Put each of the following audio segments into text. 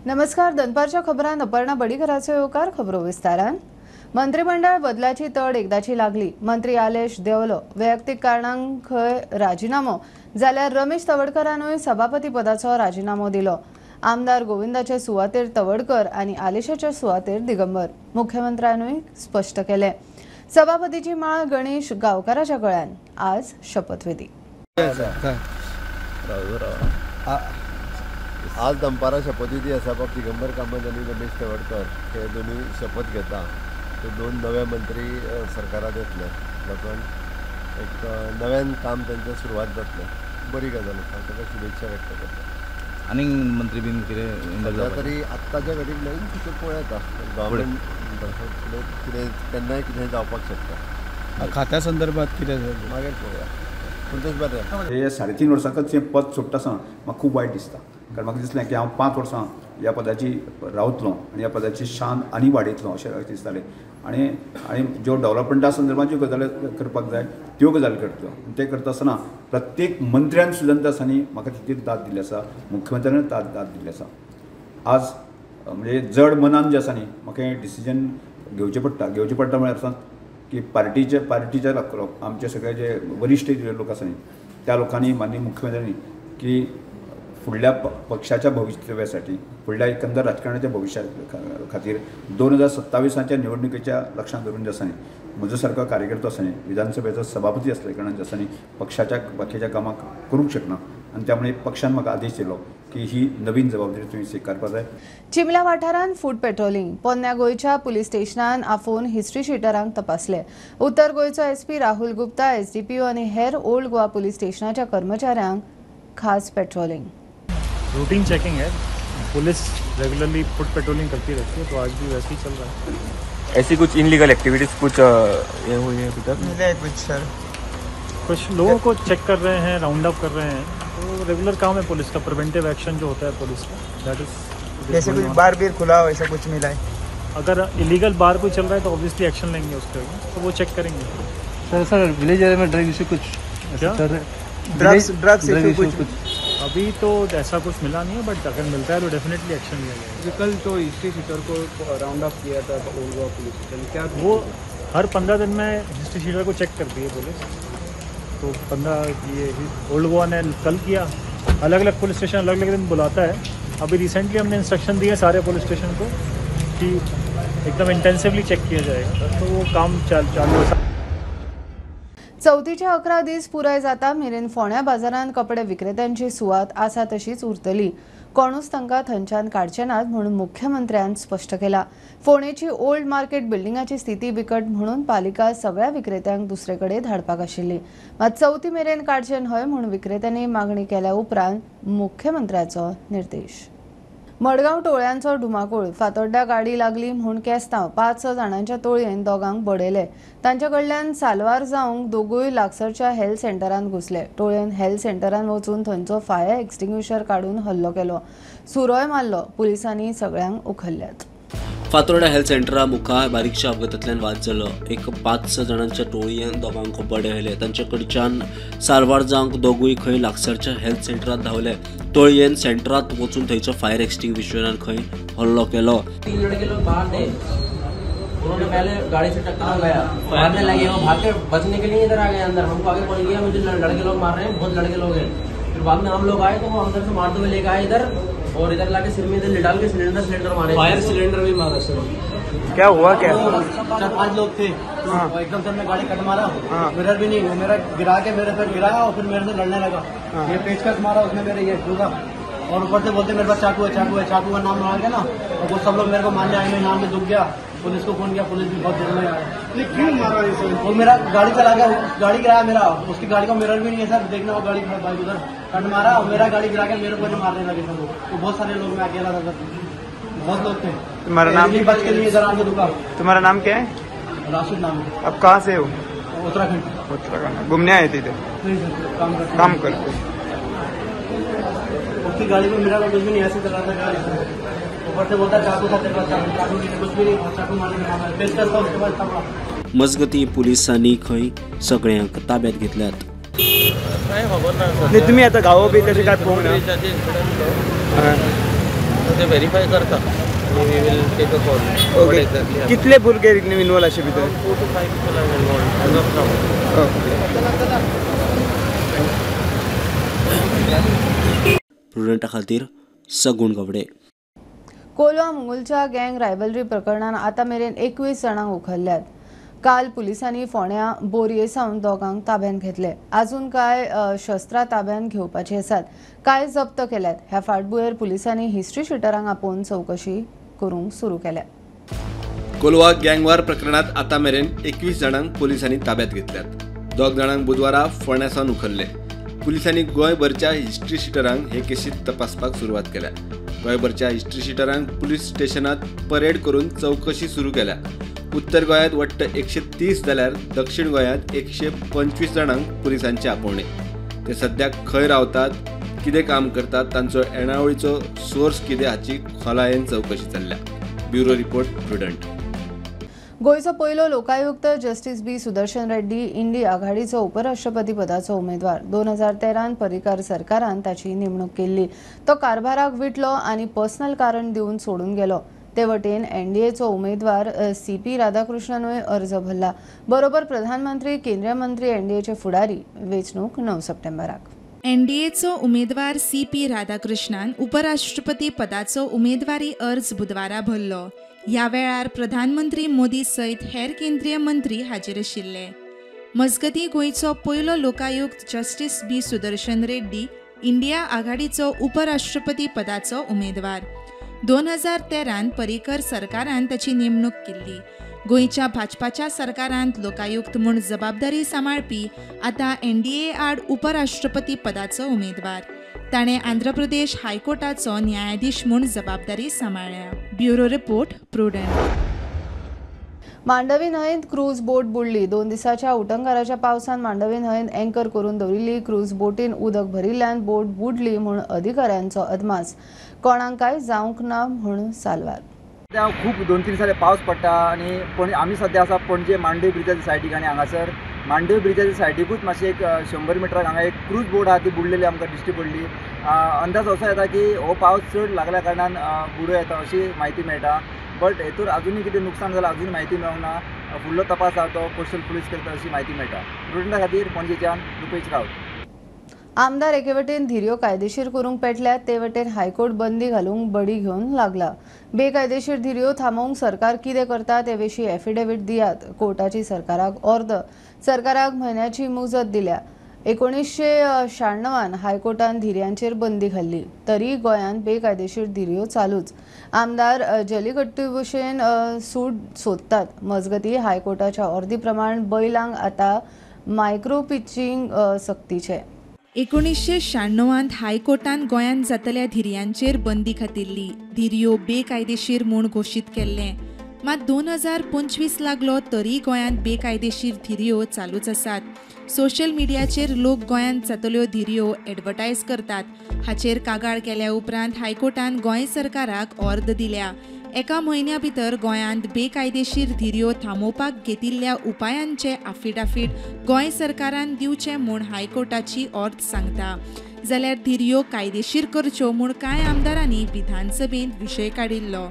नमस्कार. दनपारच्या खबरांत अपर्णा बडीकराचो येवकार. खबरो विस्तारान. मंत्रिमंडळ बदलाची तड एकदाची लागली. मंत्री आलेश देवलो वैयक्तिक कारणांक खंय राजीनामो जाल्यार रमेश तवडकरानूय सभापती पदाचो राजीनामो दिलो. आमदार गोविंदाचे सुवातेर तवडकर आनी आलेशाच्या सुवातेर दिगंबर. मुख्यमंत्र्यानूय स्पष्ट केले. सभापतीची माळ गणेश गावकाराच्या गळ्यान. आज शपथविधी. आज दनपारा शपथविधी आसा. दिगंबर कामत आनी रमेश तवडकर हे दोन्ही शपथ घेता. ते दोन नवे मंत्री सरकारात येतले. लोकांक एक नव्यान काम त्यांचं सुरवात जातलें. बरी गजाल आसा. ताका शुभेच्छा व्यक्त करता. आनी मंत्री बीन कितें तरी आत्ताच्या घडीक नाही तिथे पळयता गव्हर्मेंट कितें केन्नाय कितें जावपाक शकता. खात्या संदर्भात कितें मागीर पळोवया. पूण तेच बरें. हे 3.5 वर्सांकच हें पद सोडटा आसतना म्हाका खूब वायट दिसता. कारण म्हाका दिसलें की हांव 5 वर्सां ह्या पदाची रावतलो आनी ह्या पदाची शान आनी वाडयतलो अशें दिसतालें. आनी ज्यो डेव्हलपमेंटा संदर्भात ज्यो गजाली करपाक जाय त्यो गजाली करतलो. ते करता आसतना प्रत्येक मंत्र्यान सुद्दां त्या दिसांनी म्हाका तितली दाद दिल्ली आसा. मुख्यमंत्र्यान दाद दिल्ली आसा. आज म्हणजे जड मनान जे आसा न्ही म्हाका हें डिसिजन घेवचें पडटा म्हळ्यार आसा की पार्टीच्या लोक आमचे सगळे जे वरिश्ठ लोक आसा न्ही त्या लोकांनी माननीय मुख्यमंत्र्यांनी की फुडल्या पक्षाच्या भवितव्यासाठी फुडल्या एकंदर राजकारणाच्या भविष्या खातीर 2027च्या निवडणुकीच्या लक्षांत धरून जे आसा न्ही म्हजो सारको कार्यकर्तो आसा न्ही विधानसभेचो सभापती असले कारणान जे आसा न्ही पक्षाच्या बाकीच्या कामाक करूंक शकना. आनी त्यामुळे पक्षान म्हाका आदेश दिलो की ही नवीन जबाबदारी तुवें स्विकारपा जाय. चिमला वाठारांत फूड पेट्रोलिंग. पोन्न्या गोंयच्या पुलीस स्टेशनान आफोवन हिस्ट्री शिटरांक तपासले. उत्तर गोंयचो SP राहुल गुप्ता, SDPO आनी हेर ओल्ड गोवा पुलीस स्टेशनाच्या कर्मचाऱ्यांक खास पेट्रोलिंग. रूटीन चेकिंग है. पुलिस रेगुलरली फुट पेट्रोलिंग करती रहती है, तो आज भी वैसे ही चल रहा है. ऐसी कुछ इनलीगल एक्टिविटीज कुछ ये हुई है अभी तक? मिले कुछ सर. कुछ लोगों को चेक कर रहे हैं, राउंड अप कर रहे हैं. तो रेगुलर काम है पुलिस का. प्रिवेंटिव एक्शन जो होता है पुलिस का, दैट इज. जैसे कुछ बार बीर खुला हो ऐसा कुछ मिला है? अगर इलीगल बार कोई चल रहा है तो ऑब्वियसली एक्शन लेंगे उसके ऊपर. तो वो चेक करेंगे. सर विलेज एरिया में ड्रग इशू कुछ ड्रग्स इशू कुछ अभी तो ऐसा कुछ मिला नहीं है, बट अगर मिलता है तो डेफिनेटली एक्शन लिया जाएगा. कल तो हिस्ट्री शीटर को राउंड अप किया था ओल्ड गोवा पुलिस स्टेशन. क्या वो हर 15 दिन में हिस्ट्री शीटर को चेक करती है पुलिस. तो 15 ये ओल्ड गोवा ने कल किया. अलग अलग पुलिस स्टेशन अलग अलग दिन बुलाता है. अभी रिसेंटली हमने इंस्ट्रक्शन दिए सारे पुलिस स्टेशन को कि एकदम इंटेंसिवली चेक किया जाएगा. तो वो काम चालू है. चवथीचे 11 दीस पुराय जाता मेरेन फोंड्या बाजारांत कपडे विक्रेत्यांची सुवात आसा तशीच उरतली. कोणूच तांकां थंयच्यान काडचे नात म्हणून मुख्यमंत्र्यान स्पश्ट केला. फोंडेची ओल्ड मार्केट बिल्डिंगाची स्थिती बिकट म्हणून पालिका सगळ्या विक्रेत्यांक दुसरे कडेन धाडपाक आशिल्ली. मात चवथी मेरेन काडचे न्हय म्हणून विक्रेत्यांनी मागणी केल्या उपरांत मुख्यमंत्र्याचो निर्देश. मडगांव टोळ्यांचो धुमाकूळ. फातोड्ड्या गाडी लागली म्हूण केस्तांव 5 जाणांच्या टोळयेन दोगांक बडयले. तांचे कडल्यान साल्वार जावंक दोगूय लागसरच्या हेल्थ सेंटरांत घुसले. टोळयेन हेल्थ सेंटरांत वचून थंयचो फायर एक्सटिंग्विशर काडून हल्लो केलो. सुरोय मारलो. पुलिसांनी सगळ्यांक उखल्ल्यात. फातोर्डा हेल्थ सेंटरा मुखार बारीकशा अपघातांतल्यान वाद जालो. एक 5 जाणांच्या टोळयेन दोगांक बडयले. तांचे कडच्यान साल्वार जावंक दोगूय खंय लागसरच्या हेल्थ सेंटरांत धांवले. टोळयेन सेंटरांत वचून थंयच्या फायर एक्सटिंग्विशरान खंय हल्लो केलो. 3 लड़के लोग बाहर थे. उन्होंने पहले गाड़ी से टक्कर लगाया, मारने लगे. वो भाग के बचने के लिए इधर आ गए अंदर. हमको आगे पड़ गया. मुझे लड़के लोग मार रहे हैं, बहुत लड़के लोग हैं. फिर बाद में हम लोग आए तो वो अंदर से मारते हुए लेके आए इधर और इधर लाके सिर में इधर डाल के सिलेंडर मारे. फायर सिलेंडर भी मारा सर. क्या हुआ? क्या 4-5 लोग थे. और एकदम से हमने गाड़ी कट मारा. मिरर भी नहीं, मेरा गिरा के मेरे पे गिराया और फिर मेरे से लड़ने लगा. ये पेचकस मारा उसने मेरे ये ठुका और ऊपर से बोलते मेरे पास चाकू है. चाकू का नाम मार के ना और वो सब लोग मेरे को मारने आए. मेरे नाम पे दुख गया. पुलिस को फोन किया. पुलिस भी बहुत जल्द में आया. क्यों मारा इसे? वो मेरा गाड़ी चला गया. गाड़ी गिराया मेरा. उसकी गाड़ी का मिरर भी नहीं है सर. देखना वो गाड़ी बाइक उधर कट मारा और मेरा गाड़ी गिरा के मेरे को मारने लगे सब लोग. तो बहुत सारे लोग, मैं अकेला था सर. बहुत लोग थे. तुम्हारा नाम? बच के लिए इधर आके रुका. तुम्हारा नाम क्या है? राशिद नाम है. अब कहाँ से हो? उत्तराखंड. घूमने आए थे इधर? काम करते. उसकी गाड़ी में मेरा कुछ भी नहीं, ऐसे चला था गाड़ी. ऊपर से बोलता चाकू था तेरे पास. चाकू कुछ भी नहीं. चाकू मारने पेचकस था उसके बाद. मजगती पुलिसांनी खंय सगळ्यांक ताब्यात घेतल्यात. तुम्ही आता गावो बी तशें काय पळोवंक ना? ते व्हेरीफाय करता आणि we will take a call. Okay. कितले भुरगे इन्वॉल्व अशे भितर? 4 to 5 people are involved as of now. प्रुडंटा खातीर सगूण गवडे. कोलवा मुंगुलच्या गँग रायवलरी प्रकरणात आतामेरेन 21 जाणांक उखल्ल्यात. काल पुलिसांनी फोंड्या बोरये सावन दोगांक ताब्यात घेतले. अजून काय शस्त्रां ताब्यात घेवपाची आसात. काय जप्त केल्यात. ह्या फाटभुंयेर पुलिसांनी हिस्ट्री शिटरांक आपोवन चौकशी करूंक सुरू केल्या. कोलवा गँगवार प्रकरणात आतामेरेन 21 जाणांक पुलिसांनी ताब्यात घेतल्यात. 2 जाणांक बुधवारा फोंड्या सावन उखल्ले. पुलिसांनी गोंयभरच्या हिस्ट्री शिटरांक हे केसीत तपासपाक सुरवात केल्या. गोंयभरच्या हिस्ट्री शिटरांक पुलीस स्टेशनात परेड करून चौकशी सुरू केल्या. उत्तर गोंयांत वट्ट 130 जाल्यार दक्षिण गोंयांत 125 जाणांक पुलिसांचे आपोवणे. ते सद्याक खंय रावतात, कितें काम करतात, तांचो येणावळीचो सोर्स कितें हाची खोलायेन चौकशी चल्ल्या. Bureau report prudent. गोंयचो पयलो लोकायुक्त जस्टीस बी सुदर्शन रेड्डी इंडी आघाडीचो उपराष्ट्रपती पदाचो उमेदवार. 2013 पर्रीकार सरकारान ताची नेमणूक केल्ली. तो कारभाराक विटलो आनी पर्सनल कारण दिवन सोडून गेलो. ते वटेन एनडीएचो उमेदवार सीपी राधाकृष्णनूय अर्ज भरला. बरोबर प्रधानमंत्री, केंद्रीय मंत्री, एनडीएचे फुडारी. वेंचणूक 9 सप्टेंबराक. एनडीएचो उमेदवार सीपी राधाकृष्णन उपराष्ट्रपती पदाचो उमेदवारी अर्ज बुधवारा भरलो. ह्या वेळार प्रधानमंत्री मोदी सयत हेर केंद्रीय मंत्री हाजीर आशिल्ले. मजगतीं गोंयचो पयलो लोकायुक्त जस्टीस बी सुदर्शन रेड्डी इंडिया आघाडीचो उपराष्ट्रपती पदाचो उमेदवार. 2013 पर्रीकर सरकारान ताची नेमणूक केल्ली. गोंयच्या भाजपाच्या सरकारांत लोकायुक्त म्हूण जबाबदारी सांबाळपी आतां एनडीए आड उपराष्ट्रपती पदाचो उमेदवार. ताणें आंध्र प्रदेश हायकोर्टाचो न्यायाधीश म्हूण जबाबदारी सांबाळ्ळ्या. Bureau report Prudent. मांडवी न्हंयेंत क्रूज बोट बुडली. 2 दिसांच्या उटंगाराच्या पावसान मांडवी न्हंयेंत अँकर करून दवरिल्ली क्रूज बोटीन उदक भरिल्ल्यान बोट बुडली म्हूण अधिकाऱ्यांचो अदमास. कोणांकाय जावंक ना म्हूण साल्वार. खूप 2-3 दिसांनी पावस पडटा आनी आमी सध्या आसा पणजे मांडवी ब्रिजाच्या सायडीक आनी हांगासर मांडवी ब्रिजाच्या सायडीकूच मातशें एक 100 मिटराक हांगा एक क्रूज बोट आहा ती बुडलेली आमकां दिश्टी पडली. अंदाज असो येता की हो पावस चड लागल्या कारणान बुडो येता अशी म्हायती मेळटा. बट हेतूर अजुनूय कितें नुकसान जालां अजून म्हायती मेळूंक ना. फुडलो तपास आहा तो कोस्टल पुलीस करता अशी म्हायती मेळटा. प्रुडंटा खातीर पणजेच्यान रुपेश रावत. आमदार एके वटेन धिऱ्यो कायदेशीर करूंक पेटल्यात ते वटेन हायकोर्ट बंदी घालूंक बडी घेवन लागला. बेकायदेशीर धिऱ्यो थांबोवंक सरकार कितें करता ते विशीं एफिडेवीट दियात. कोर्टाची सरकाराक अर्द. सरकाराक म्हयन्याची मुजत दिल्या. 1996 हायकोर्टान धिऱ्यांचेर बंदी घाल्ली. तरी गोंयांत बेकायदेशीर धिऱ्यो चालूच. आमदार जल्लीकट्टू भशेन सूट सोदतात. मजगतीं हायकोर्टाच्या अर्दी प्रमाण बैलांक आतां मायक्रो पिचिंग सक्तीचे. 1996 हायकोर्टान गोंयांत जातल्या धिऱ्यांचेर बंदी घातिल्ली. धिऱ्यो बेकायदेशीर म्हूण घोशीत केल्ले. मात 2025 लागलो तरी गोंयांत बेकायदेशीर धिऱ्यो चालूच आसात. सोशल मिडियाचेर लोक गोंयांत जातल्यो धिऱ्यो एडवर्टायज करतात. हाचेर कागाळ केल्या उपरांत हायकोर्टान गोंय सरकाराक अर्द दिल्या. एका म्हयन्या भितर गोंयांत बेकायदेशीर धिऱ्यो थांबोवपाक घेतिल्ल्या उपायांचे एफिडेवीट गोंय सरकारान दिवचे म्हूण हायकोर्टाची अर्द सांगता. जाल्यार धिऱ्यो कायदेशीर करच्यो म्हूण कांय आमदारांनी विधानसभेंत विशय काडिल्लो.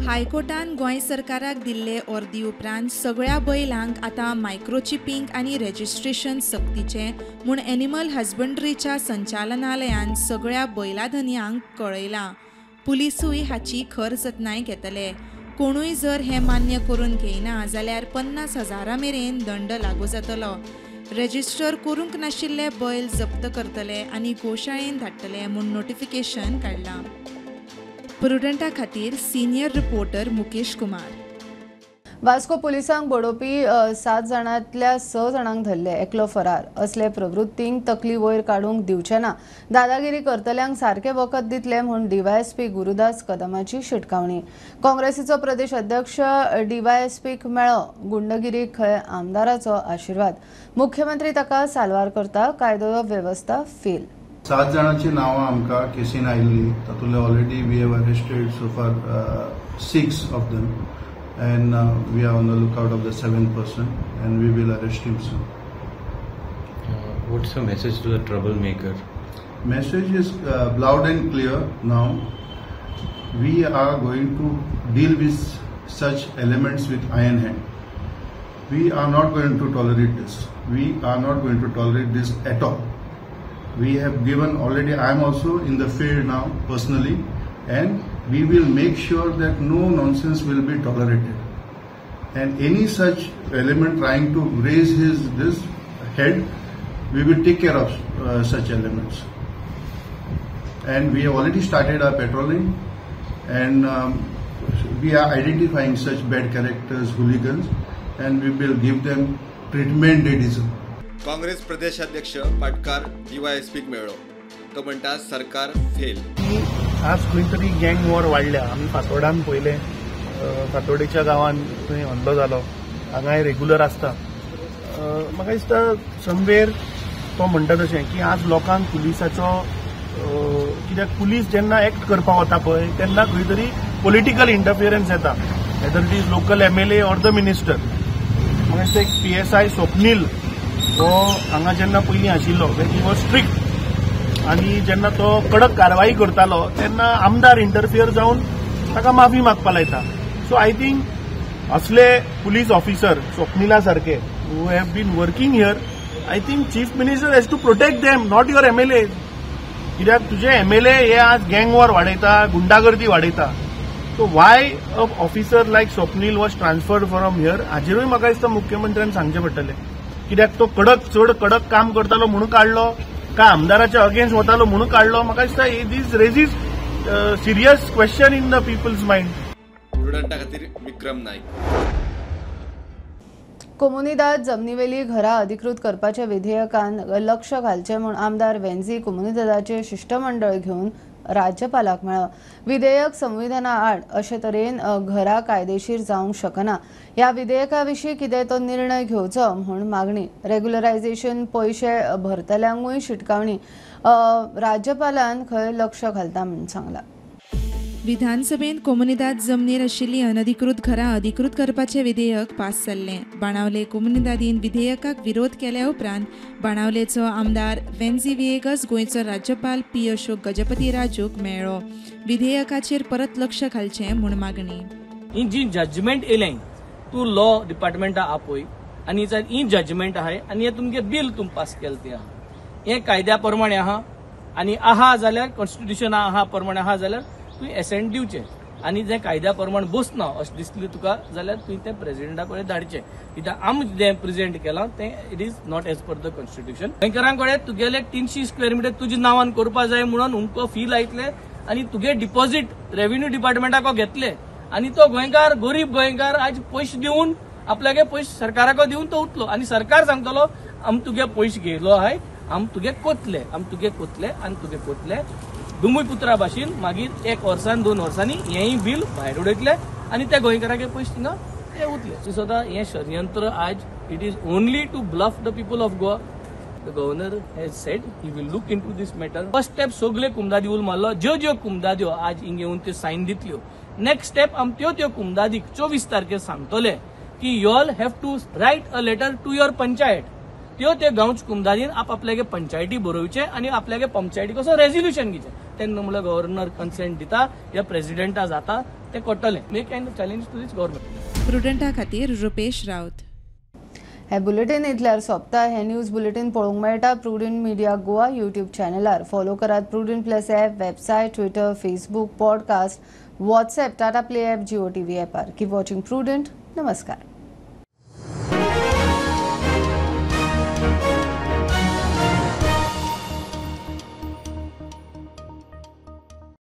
हायकोर्टान गोंय सरकाराक दिल्ले अर्दी उपरांत सगळ्या बैलांक आतां मायक्रोचिपिंग आनी रेजिस्ट्रेशन सक्तीचें म्हूण एनिमल हजबंड्रीच्या संचालनालयान सगळ्या बैलाधन्यांक कळयलां. पुलिसूय हाची खर जतनाय घेतले. कोणूय जर हें मान्य करून घेयना जाल्यार 50,000 मेरेन दंड लागू जातलो. रेजिस्टर करूंक नाशिल्ले बैल जप्त करतले आनी गोशाळेंत धाडटले म्हूण नोटिफिकेशन काडलां. प्रुडंटा खातीर सिनियर रिपोर्टर मुकेश कुमार. वास्को पुलिसांक बडोवपी 7 जाणांतल्या 6 जाणांक धरले. एकलो फरार. असले प्रवृत्तींक तकली वयर काडूंक दिवचे ना. दादागिरी करतल्यांक सारखे वखद दितले म्हूण डीवायएसपी गुरुदास कदमाची शिटकावणी. काँग्रेसीचो प्रदेश अध्यक्ष डीवायएसपीक मेळ्ळो. गुंडगिरीक खंय आमदाराचो आशिर्वाद. मुख्यमंत्री ताका साल्वार करता. कायदो वेवस्था फेल. 7 जाणांची नांवां आमकां केसीन आयिल्ली. तातूंतले already we have arrested so far 6 of them. And we are on the lookout of the 7th person and we will arrest him soon. What's the message to the troublemaker? Message is loud and clear now. we are going to deal with such elements with iron hand. We are not going to tolerate this. We are not going to tolerate this at all. We have given already, I am also in the field now personally, and we will make sure that no nonsense will be tolerated. And any such element trying to raise this head, we will take care of such elements. And we have already started our patrolling, and we are identifying such bad characters, hooligans, and we will give them treatment they deserve. Congress प्रदेशाध्यक्ष पाटकार DYSPक मेळ्ळो. तो म्हणटा सरकार fail. आज खंय तरी गँग war वाडल्या. आमी फातोर्डान पयले, फातोर्डेच्या गांवान थंय हल्लो जालो, हांगाय रेग्युलर आसता. म्हाका दिसता समवेर तो म्हणटा तशें की आज लोकांक पुलिसाचो, कित्याक पुलीस जेन्ना एक्ट करपाक वता पळय तेन्ना खंय तरी पॉलिटिकल इंटरफियरन्स येता, whether it is local MLA or the minister. म्हाका दिसता एक PSI स्वप्नील हो हांगा जेन्ना पयलीं आशिल्लो ही वॉज स्ट्रिक्ट, आनी जेन्ना तो कडक कारवाई करतालो तेन्ना आमदार इंटरफियर जावन ताका माफी मागपा लायता. सो आय थिंक असले पुलीस ऑफिसर स्वप्निला सारखे who have been working here, I think chief minister has to protect them, not your MLA. कित्याक तुजे MLA हे आज गँग वॉर वाडयता, गुंडागर्दी वाडयता. So why a officer like Swapnil was transferred from here, हाजेरूय म्हाका दिसता मुख्यमंत्र्यान सांगचें पडटलें. कित्याक तो चड कडक काम करतालो म्हणून काडलो काय आमदाराच्या अगेन्स्ट वतालो म्हणून काडलो. म्हाका दिसता this raises serious question in the people's mind. स्टुडंटा खातीर विक्रम नाईक. कोमुनिदाद जमनीवेली घरां अधिकृत करपाच्या विधेयकान लक्ष घालचे म्हूण आमदार वेंझी कोमुनिदादाचे शिष्टमंडळ घेवन राज्यपालाक मेळ्ळो. विधेयक संविधाना आड अशे तरेन घरां कायदेशीर जावंक शकना. ह्या विधेयका विशीं कितें तो निर्णय घेवचो म्हूण मागणी. रेग्युलरायझेशन पयशे भरतल्यांकूय शिटकावणी राज्यपालान खंय लक्ष घालता म्हूण सांगला. विधानसभेत कोमुनिदाद जमनीर आशिल्ली अनधिकृत घरां अधिकृत करपाचें विधेयक पास जाल्लें. बाणावले कोमुनिदादीन विधेयकाक विरोध केल्या उपरांत बाणावलेचो आमदार वेंझी विएगस गोंयचो राज्यपाल P. अशोक गजपती राजूक मेळ्ळो. विधेयकाचेर परत लक्ष घालचें म्हूण मागणी. ही जी जजमेंट येयलें तूं लॉ डिपार्टमेंटा आपय आनी ही जजमेंट आहाय आनी हे तुमगे बिल तुम पास केलें तें आहा, हें कायद्या प्रमाणे आहा आनी आहा जाल्यार कॉन्स्टिट्युशना आहा प्रमाणे आहा जाल्यार तुवें एसेंट दिवचें. आनी जें कायद्या प्रमाण बसना अशें दिसलें तुका जाल्यार तुवें तें प्रेसिडेंटा कडेन धाडचें. कित्याक आमी जें प्रेजेंट केलां तें it is not as per the constitution. गोंयकारां कडेन तुगेले 300 स्क्वेअर मिटर तुज्या नांवान करपा जाय म्हणून उमको फी लायतले आनी तुगे डिपॉझिट रेव्हेन्यू डिपार्टमेंटाको घेतले आनी तो गोंयकार गरीब गोंयकार आज पयशे दिवन आपल्यागे पयशे सरकाराको दिवन तो उठलो आनी सरकार सांगतलो आमी तुगे पयशे घेयलो आहाय, आमी तुगे कोतले आनी तुगे कोतले भुमिपुत्रा भाशेन मागीर 1 वर्सान 2 वर्सांनी हेंय बील भायर उडयतले आनी त्या गोंयकारागे पयशे थिंगा ते उरले. सो हें षडयंत्र आज it is only to bluff the people of Goa. The governor has said he will look into this matter. First step सगळे कुमदादी उल मारलो, ज्यो कुमदाद्यो आज हिंग येवन त्यो सायन दितल्यो. नेक्स्ट स्टेप आम त्यो कुमदादीक 24 तारखेर सांगतले की you all have to write a letter to your panchayat. त्यो गांवच्या कुमदादीन आपल्यागे पंचायती बरोवचे आनी आपल्यागे पंचायती कसो रेझोल्युशन घेवचें. तेन्ना म्हळ्यार गव्हर्नर कन्सेंट दिता या प्रेसिडेंटा जाता ते कोट्टले. Make kind of challenge to this government. प्रुडंटा खातीर रुपेश रावत. हे बुलेटिन इतल्यार सोंपता. हे न्यूज बुलेटिन पळोवंक मेळटा प्रुडंट मिडिया गोवा यूट्यूब चॅनलार. फॉलो करात Prudent Plus app, website, Twitter, Facebook, podcast, WhatsApp, Tata play app, Jio TV ॲपार. Keep watching Prudent. नमस्कार.